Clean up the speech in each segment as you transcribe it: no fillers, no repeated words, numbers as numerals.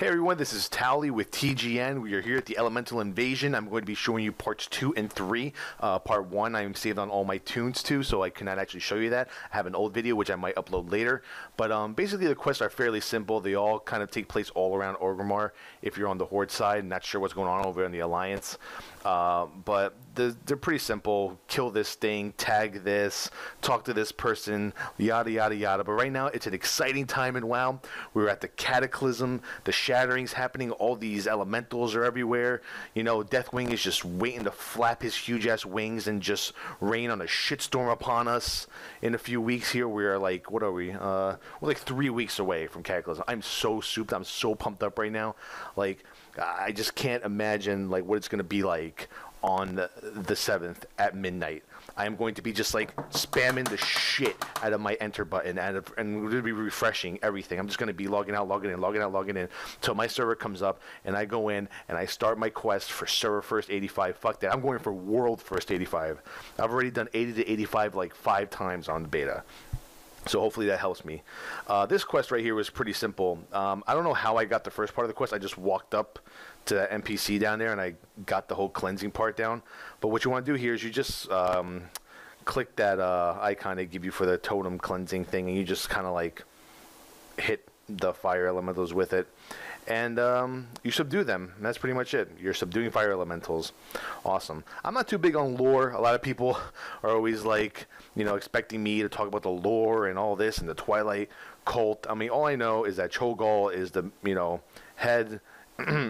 Hey everyone, this is Tally with TGN. We are here at the Elemental Invasion. I'm going to be showing you parts 2 and 3. Part 1 I'm saved on all my tunes too, so I cannot actually show you that. I have an old video which I might upload later. But basically the quests are fairly simple. They all kind of take place all around Orgrimmar if you're on the Horde side. Not sure what's going on over in the Alliance. But they're pretty simple. Kill this thing, tag this, talk to this person, yada yada yada. But right now it's an exciting time in WoW. We're at the Cataclysm, the Shattering's happening, all these elementals are everywhere. You know, Deathwing is just waiting to flap his huge ass wings and just rain on a shitstorm upon us in a few weeks here. We're like, what are we? We're like 3 weeks away from Cataclysm. I'm so souped. I'm so pumped up right now. Like, I just can't imagine like what it's going to be like on the 7th at midnight. I am going to be just like spamming the shit out of my enter button and we're going to be refreshing everything. I'm just going to be logging out, logging in, logging out, logging in until my server comes up and I go in and I start my quest for server first 85. Fuck that. I'm going for world first 85. I've already done 80 to 85 like 5 times on the beta. So hopefully that helps me. This quest right here was pretty simple. I don't know how I got the first part of the quest. I just walked up to that NPC down there and I got the whole cleansing part down. But what you want to do here is you just click that icon they give you for the totem cleansing thing, and you just kind of like hit the fire elementals with it. And you subdue them, and that's pretty much it. You're subduing fire elementals. Awesome. I'm not too big on lore. A lot of people are always like, you know, expecting me to talk about the lore and all this and the Twilight cult. I mean, all I know is that Cho'Gall is the, you know, head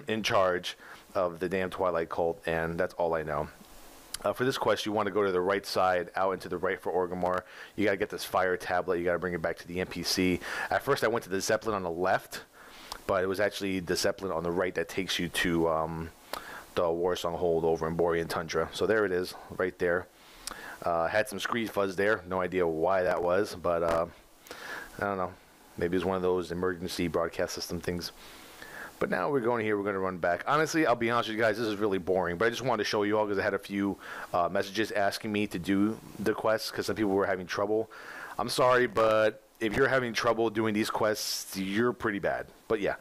in charge of the damn Twilight cult, and that's all I know. For this quest, you want to go to the right side, out into the right for Orgrimmar. You got to get this fire tablet. You got to bring it back to the NPC. At first, I went to the Zeppelin on the left, but it was actually the Zeppelin on the right that takes you to the Warsong Hold over in Borean Tundra. So there it is, right there. Had some screed fuzz there. No idea why that was, but I don't know. Maybe it was one of those emergency broadcast system things. But now we're going here, we're going to run back. Honestly, I'll be honest with you guys, this is really boring. But I just wanted to show you all because I had a few messages asking me to do the quests because some people were having trouble. I'm sorry, but if you're having trouble doing these quests, you're pretty bad. But yeah.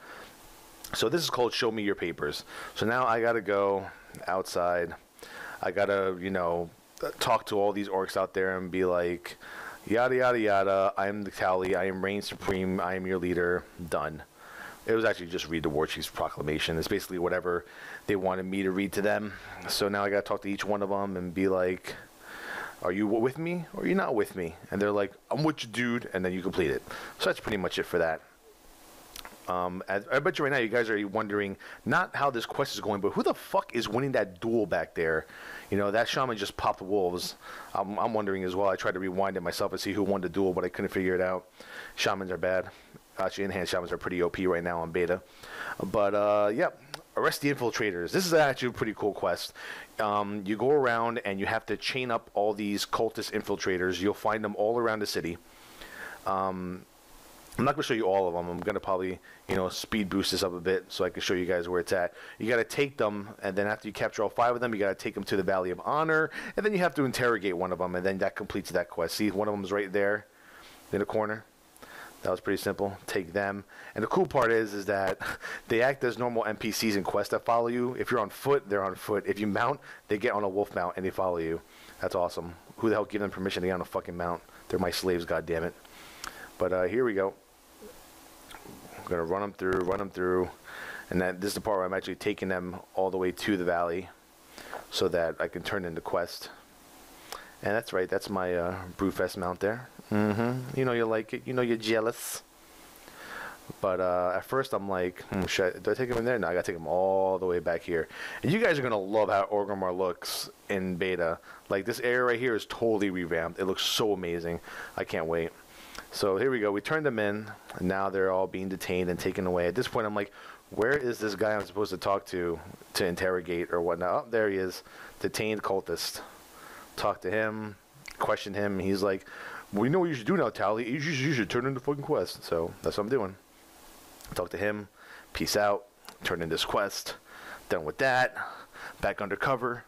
So this is called Show Me Your Papers. So now I got to go outside. I got to, you know, talk to all these orcs out there and be like, yada, yada, yada. I am the Tally. I am Reign Supreme. I am your leader. Done. It was actually just read the War Chief's proclamation. It's basically whatever they wanted me to read to them. So now I got to talk to each one of them and be like, are you with me or are you not with me? And they're like, I'm with you, dude. And then you complete it. So that's pretty much it for that. I bet you right now you guys are wondering not how this quest is going, but who the fuck is winning that duel back there? You know, that shaman just popped wolves. I'm wondering as well. I tried to rewind it myself and see who won the duel, but I couldn't figure it out. Shamans are bad. Actually, enhanced shamans are pretty OP right now on beta. But, yeah, arrest the infiltrators. This is actually a pretty cool quest. You go around and you have to chain up all these cultist infiltrators. You'll find them all around the city. I'm not going to show you all of them. I'm going to probably, you know, speed boost this up a bit so I can show you guys where it's at. You got to take them, and then after you capture all 5 of them, you got to take them to the Valley of Honor, and then you have to interrogate one of them, and then that completes that quest. See, one of them is right there in the corner. That was pretty simple. Take them. And the cool part is that they act as normal NPCs in quests that follow you. If you're on foot, they're on foot. If you mount, they get on a wolf mount and they follow you. That's awesome. Who the hell gave them permission to get on a fucking mount? They're my slaves, goddammit. But here we go. I'm going to run them through. And then this is the part where I'm actually taking them all the way to the valley so that I can turn in the quest. And that's right, that's my Brewfest mount there. You know you like it. You know you're jealous. But at first I'm like, do I take him in there? No, I gotta take him all the way back here. And you guys are gonna love how Orgrimmar looks in beta. Like this area right here is totally revamped. It looks so amazing. I can't wait. So here we go. We turned them in, and now they're all being detained and taken away. At this point I'm like, where is this guy I'm supposed to talk to interrogate or whatnot? Oh, there he is. Detained cultist. Talk to him, question him. He's like, well, you know what you should do now, Tally? You should turn in the fucking quest. So that's what I'm doing. Talk to him. Peace out. Turn in this quest. Done with that. Back undercover.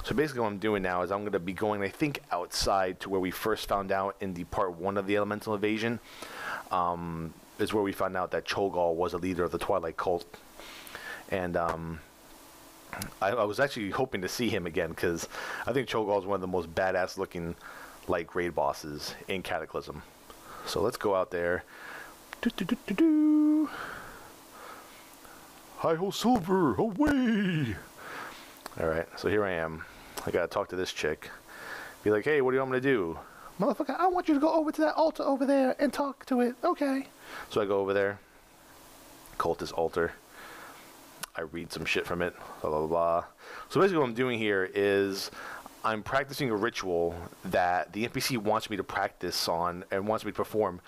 So basically what I'm doing now is I'm going to be going, I think, outside to where we first found out in the part 1 of the Elemental Invasion. is where we found out that Cho'Gall was a leader of the Twilight Cult. And I was actually hoping to see him again, because I think Cho'Gall is one of the most badass looking like raid bosses in Cataclysm. So let's go out there. Hi-ho Silver, away! Alright, so here I am. I gotta talk to this chick. Be like, hey, what do you want me to do? Motherfucker, I want you to go over to that altar over there and talk to it. Okay. So I go over there. Cultist altar. I read some shit from it. Blah, blah, blah. So basically what I'm doing here is I'm practicing a ritual that the NPC wants me to practice on and wants me to perform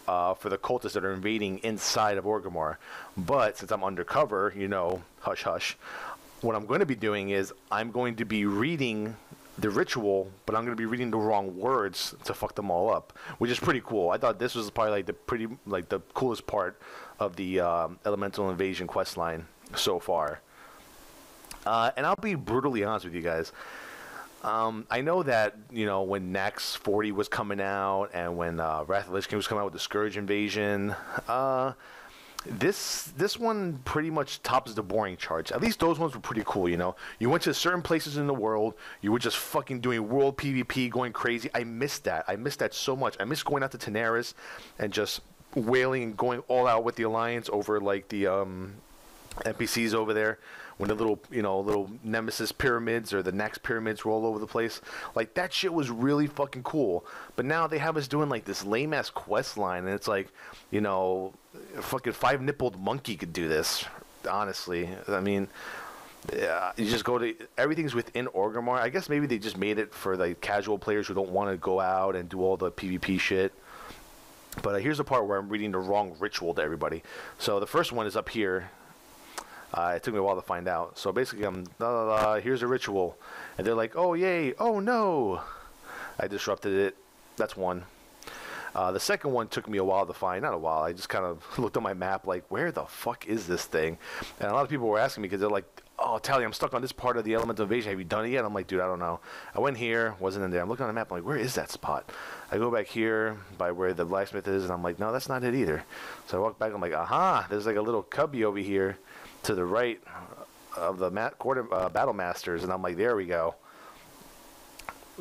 for the cultists that are invading inside of Orgrimmar. But since I'm undercover, you know, hush hush, what I'm going to be doing is I'm going to be reading the ritual, but I'm going to be reading the wrong words to fuck them all up, which is pretty cool. I thought this was probably like the coolest part of the Elemental Invasion questline so far. And I'll be brutally honest with you guys. I know that, you know, when Nax 40 was coming out and when Wrath of the Lich King was coming out with the Scourge Invasion, this one pretty much tops the boring charts. At least those ones were pretty cool, you know. You went to certain places in the world. You were just fucking doing world PvP, going crazy. I missed that. I missed that so much. I miss going out to Tenaris and just wailing and going all out with the Alliance over, like, the NPCs over there. When the little, you know, little Nemesis pyramids or the Nax pyramids were all over the place. Like, that shit was really fucking cool. But now they have us doing, like, this lame-ass quest line, and it's like, you know, a fucking five-nippled monkey could do this, honestly. I mean, yeah, you just go to, everything's within Orgrimmar. I guess maybe they just made it for, like, casual players who don't want to go out and do all the PvP shit. But here's the part where I'm reading the wrong ritual to everybody. So the first one is up here. It took me a while to find out. So basically, I'm, here's a ritual. And they're like, oh, yay. Oh, no. I disrupted it. That's one. The second one took me a while to find. Not a while. I just kind of looked on my map like, where the fuck is this thing? And a lot of people were asking me because they're like, oh, Tally, I'm stuck on this part of the Elemental Invasion. Have you done it yet? I'm like, dude, I don't know. I went here. Wasn't in there. I'm looking on the map. I'm like, where is that spot? I go back here by where the blacksmith is. And I'm like, no, that's not it either. So I walk back. I'm like, aha. There's like a little cubby over here to the right of the Battle Masters, and I'm like, there we go.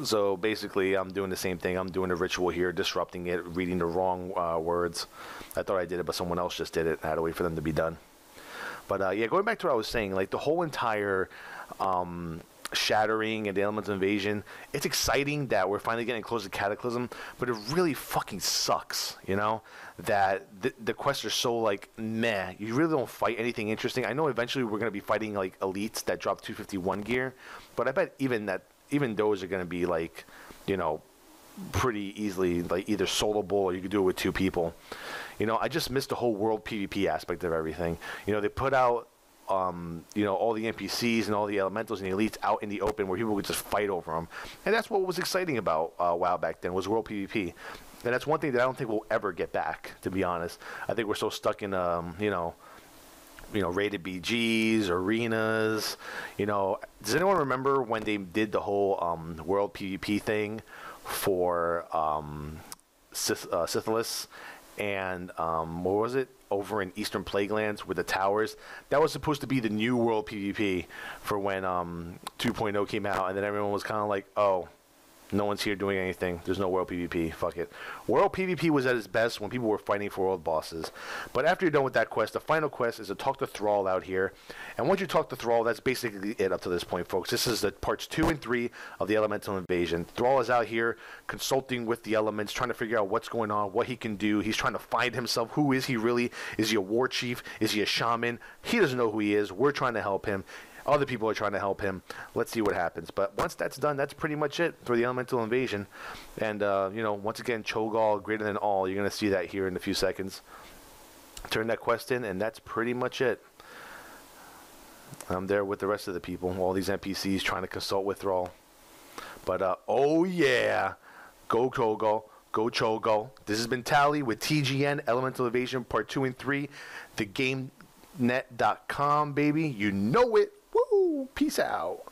So basically, I'm doing the same thing. I'm doing a ritual here, disrupting it, reading the wrong words. I thought I did it, but someone else just did it. I had to wait for them to be done. But yeah, going back to what I was saying, like the whole entire shattering and the Elemental Invasion, it's exciting that we're finally getting close to Cataclysm, but it really fucking sucks, you know, that the quests are so, like, meh. You really don't fight anything interesting. I know eventually we're going to be fighting, like, elites that drop 251 gear, but I bet even those are going to be, like, you know, pretty easily, like, either soloable or you could do it with two people. You know, I just missed the whole world PvP aspect of everything. You know, they put out you know, all the NPCs and all the elementals and the elites out in the open where people could just fight over them. And that's what was exciting about WoW back then, was world PvP. And that's one thing that I don't think we'll ever get back, to be honest. I think we're so stuck in, you know, rated BGs, arenas. You know, does anyone remember when they did the whole world PvP thing for Syphilis and what was it? Over in Eastern Plaguelands with the towers. That was supposed to be the new world PvP for when 2.0 came out, and then everyone was kind of like, oh, no one's here doing anything. There's no world PvP. Fuck it. World PvP was at its best when people were fighting for world bosses. But after you're done with that quest, the final quest is to talk to Thrall out here. And once you talk to Thrall, that's basically it up to this point, folks. This is the parts 2 and 3 of the Elemental Invasion. Thrall is out here consulting with the elements, trying to figure out what's going on, what he can do. He's trying to find himself. Who is he really? Is he a war chief? Is he a shaman? He doesn't know who he is. We're trying to help him. Other people are trying to help him. Let's see what happens. But once that's done, that's pretty much it for the Elemental Invasion. And, you know, once again, Cho'Gall, greater than all. You're going to see that here in a few seconds. Turn that quest in, and that's pretty much it. I'm there with the rest of the people, all these NPCs trying to consult with Thrall. But, oh, yeah. Go Cho'Gall. Go Cho'Gall. This has been Tally with TGN, Elemental Invasion Part 2 and 3. TheGameNet.com, baby. You know it. Woo! Peace out.